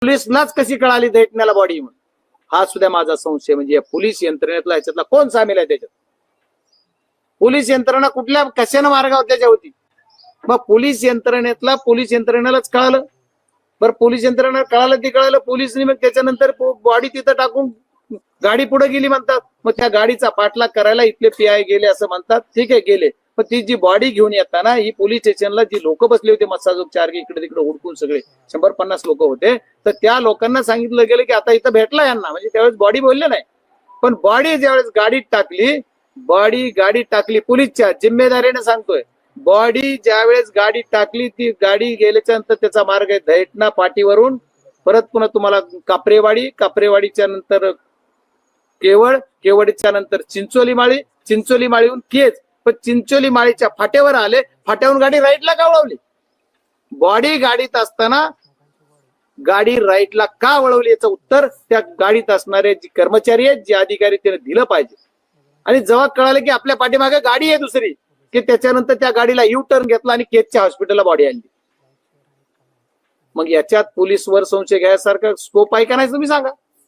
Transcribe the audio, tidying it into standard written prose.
पोलिसलाच कशी कळाली दैठण्याला बॉडी म्हणून, हा सुद्धा माझा संशय. म्हणजे पोलीस यंत्रणेतला ह्याच्यातला कोण सामील आहे त्याच्यात? पोलीस यंत्रणा कुठल्या कशाने मार्गावर त्याच्या होती? मग पोलीस यंत्रणेलाच कळालं. बरं पोलीस यंत्रणेला कळालं ते कळालं, पोलिसनी मग त्याच्यानंतर बॉडी तिथं टाकून गाडी पुढे गेली म्हणतात. मग त्या गाडीचा पाठलाग करायला इथले PI गेले असं म्हणतात. ठीक आहे गेले, पण ती जी बॉडी घेऊन येताना ही पोलीस स्टेशनला जी लोक बसले होते मस्साजोग चारगे इकडे तिकडे हुडकून सगळे 150 लोक होते, तर त्या लोकांना सांगितलं गेलं की आता इथं भेटला यांना. म्हणजे त्यावेळेस बॉडी बोलले नाही, पण बॉडी ज्यावेळेस गाडीत टाकली पोलीसच्या जिम्मेदारीने सांगतोय, बॉडी ज्यावेळेस गाडीत टाकली ती गाडी गेल्याच्या नंतर त्याचा मार्ग आहे दैठणा पाटीवरून परत पुन्हा तुम्हाला काप्रेवाडीच्या नंतर केवडच्या नंतर चिंचोली माळीहून केज, पण चिंचोली माळीच्या फाट्यावर आले, फाट्यावरून गाडी राईटला का वळवली? बॉडी गाडीत असताना गाडी राईटला का वळवली याचं उत्तर त्या गाडीत असणारे जे कर्मचारी आहेत, जे अधिकारी त्याने दिलं पाहिजे. आणि जेव्हा कळालं की आपल्या पाठीमागे गाडी आहे दुसरी, की त्याच्यानंतर त्या गाडीला U-टर्न घेतला आणि केजच्या हॉस्पिटलला बॉडी आणली. मग याच्यात पोलीसवर संशय घ्यायसारखा स्कोप आहे का नाही तुम्ही सांगा.